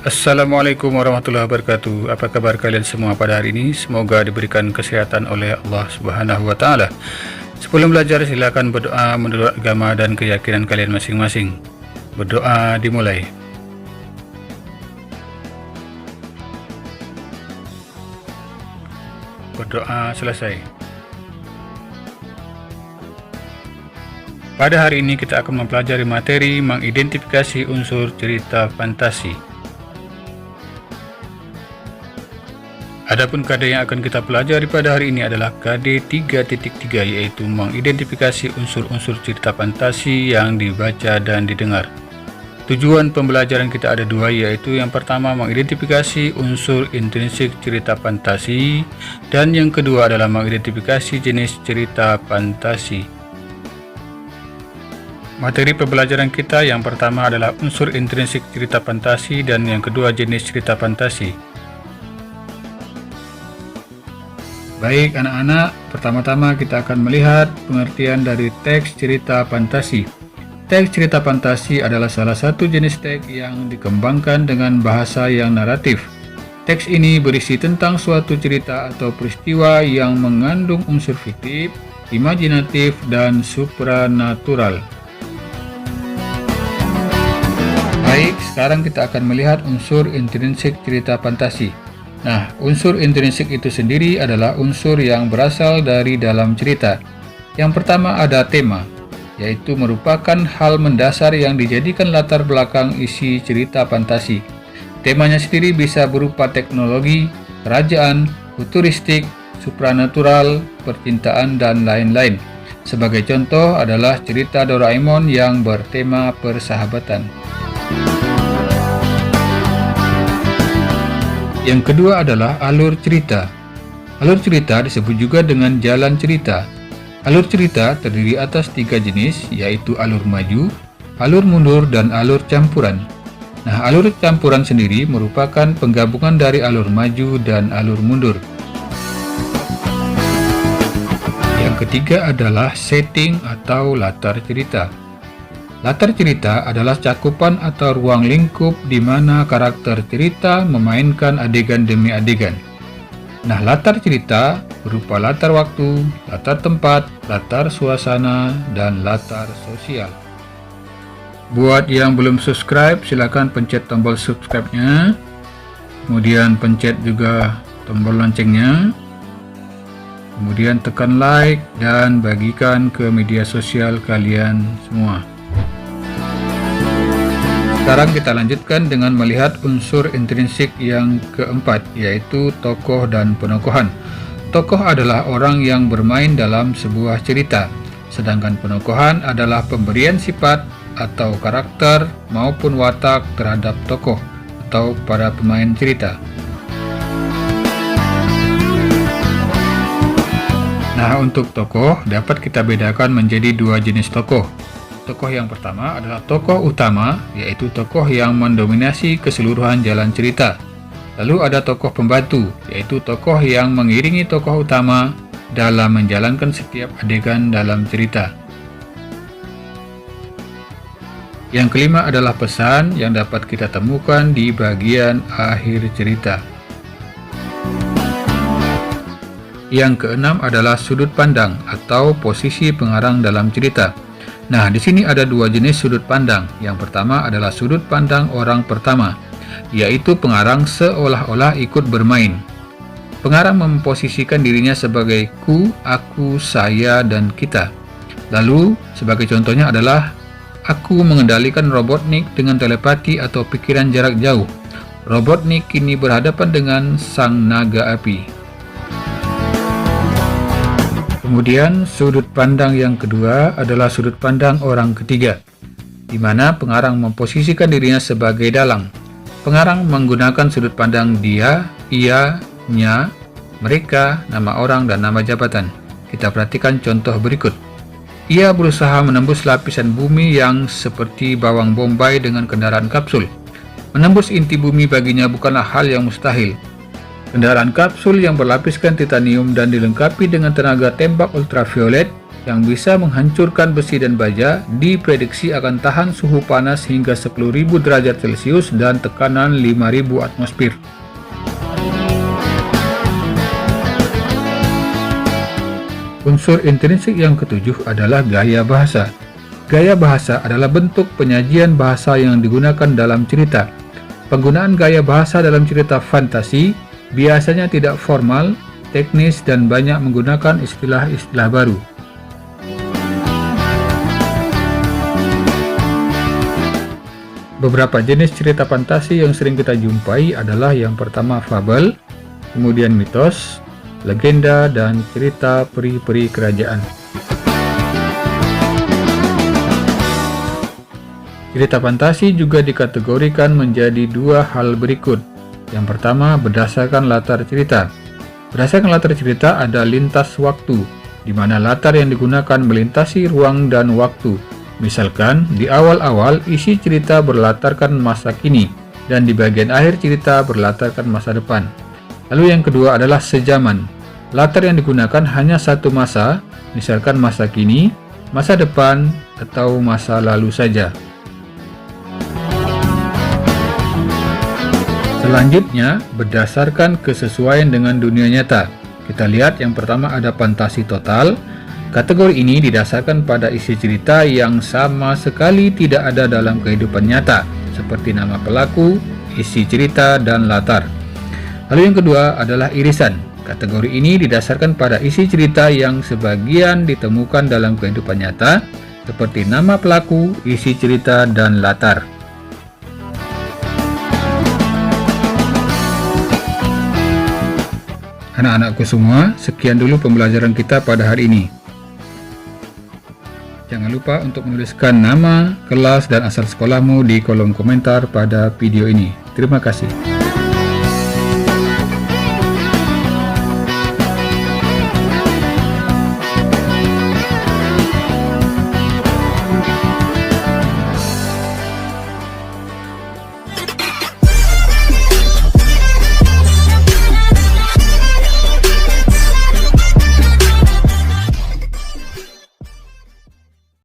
Assalamualaikum warahmatullahi wabarakatuh. Apa kabar kalian semua pada hari ini? Semoga diberikan kesehatan oleh Allah Subhanahu wa taala. Sebelum belajar silakan berdoa menurut agama dan keyakinan kalian masing-masing. Berdoa dimulai. Berdoa selesai. Pada hari ini kita akan mempelajari materi mengidentifikasi unsur cerita fantasi. Adapun KD yang akan kita pelajari pada hari ini adalah KD 3.3, yaitu mengidentifikasi unsur-unsur cerita fantasi yang dibaca dan didengar. Tujuan pembelajaran kita ada dua, yaitu yang pertama mengidentifikasi unsur intrinsik cerita fantasi, dan yang kedua adalah mengidentifikasi jenis cerita fantasi. Materi pembelajaran kita yang pertama adalah unsur intrinsik cerita fantasi dan yang kedua jenis cerita fantasi. Baik anak-anak, pertama-tama kita akan melihat pengertian dari teks cerita fantasi. Teks cerita fantasi adalah salah satu jenis teks yang dikembangkan dengan bahasa yang naratif. Teks ini berisi tentang suatu cerita atau peristiwa yang mengandung unsur fiktif, imajinatif, dan supranatural. Baik, sekarang kita akan melihat unsur intrinsik cerita fantasi. Nah, unsur intrinsik itu sendiri adalah unsur yang berasal dari dalam cerita. Yang pertama ada tema, yaitu merupakan hal mendasar yang dijadikan latar belakang isi cerita fantasi. Temanya sendiri bisa berupa teknologi, kerajaan, futuristik, supranatural, percintaan, dan lain-lain. Sebagai contoh adalah cerita Doraemon yang bertema persahabatan. Yang kedua adalah alur cerita. Alur cerita disebut juga dengan jalan cerita. Alur cerita terdiri atas 3 jenis, yaitu alur maju, alur mundur, dan alur campuran. Nah, alur campuran sendiri merupakan penggabungan dari alur maju dan alur mundur. Yang ketiga adalah setting atau latar cerita. Latar cerita adalah cakupan atau ruang lingkup di mana karakter cerita memainkan adegan demi adegan. Nah, latar cerita berupa latar waktu, latar tempat, latar suasana, dan latar sosial. Buat yang belum subscribe, silakan pencet tombol subscribe-nya. Kemudian pencet juga tombol loncengnya. Kemudian tekan like dan bagikan ke media sosial kalian semua. Sekarang kita lanjutkan dengan melihat unsur intrinsik yang keempat, yaitu tokoh dan penokohan. Tokoh adalah orang yang bermain dalam sebuah cerita, sedangkan penokohan adalah pemberian sifat atau karakter maupun watak terhadap tokoh atau para pemain cerita. Nah, untuk tokoh dapat kita bedakan menjadi 2 jenis tokoh. Tokoh yang pertama adalah tokoh utama, yaitu tokoh yang mendominasi keseluruhan jalan cerita. Lalu ada tokoh pembantu, yaitu tokoh yang mengiringi tokoh utama dalam menjalankan setiap adegan dalam cerita. Yang kelima adalah pesan yang dapat kita temukan di bagian akhir cerita. Yang keenam adalah sudut pandang atau posisi pengarang dalam cerita. Nah, di sini ada 2 jenis sudut pandang. Yang pertama adalah sudut pandang orang pertama, yaitu pengarang seolah-olah ikut bermain. Pengarang memposisikan dirinya sebagai ku, aku, saya, dan kita. Lalu, sebagai contohnya adalah aku mengendalikan Robotnik dengan telepati atau pikiran jarak jauh. Robotnik kini berhadapan dengan sang naga api. Kemudian sudut pandang yang kedua adalah sudut pandang orang ketiga, di mana pengarang memposisikan dirinya sebagai dalang. Pengarang menggunakan sudut pandang dia, ia, nya, mereka, nama orang, dan nama jabatan. Kita perhatikan contoh berikut. Ia berusaha menembus lapisan bumi yang seperti bawang bombay dengan kendaraan kapsul. Menembus inti bumi baginya bukanlah hal yang mustahil. Kendaraan kapsul yang berlapiskan titanium dan dilengkapi dengan tenaga tembak ultraviolet yang bisa menghancurkan besi dan baja diprediksi akan tahan suhu panas hingga 10.000 derajat Celcius dan tekanan 5.000 atmosfer. Unsur intrinsik yang ketujuh adalah gaya bahasa. Gaya bahasa adalah bentuk penyajian bahasa yang digunakan dalam cerita. Penggunaan gaya bahasa dalam cerita fantasi biasanya tidak formal, teknis, dan banyak menggunakan istilah-istilah baru. Beberapa jenis cerita fantasi yang sering kita jumpai adalah yang pertama fabel, kemudian mitos, legenda, dan cerita peri-peri kerajaan. Cerita fantasi juga dikategorikan menjadi dua hal berikut. Yang pertama, berdasarkan latar cerita. Berdasarkan latar cerita ada lintas waktu, di mana latar yang digunakan melintasi ruang dan waktu. Misalkan, di awal-awal isi cerita berlatarkan masa kini, dan di bagian akhir cerita berlatarkan masa depan. Lalu yang kedua adalah sejaman. Latar yang digunakan hanya satu masa, misalkan masa kini, masa depan, atau masa lalu saja. Selanjutnya, berdasarkan kesesuaian dengan dunia nyata. Kita lihat yang pertama ada fantasi total. Kategori ini didasarkan pada isi cerita yang sama sekali tidak ada dalam kehidupan nyata, seperti nama pelaku, isi cerita, dan latar. Lalu yang kedua adalah irisan. Kategori ini didasarkan pada isi cerita yang sebagian ditemukan dalam kehidupan nyata, seperti nama pelaku, isi cerita, dan latar. Anak-anakku semua, sekian dulu pembelajaran kita pada hari ini. Jangan lupa untuk menuliskan nama, kelas, dan asal sekolahmu di kolom komentar pada video ini. Terima kasih.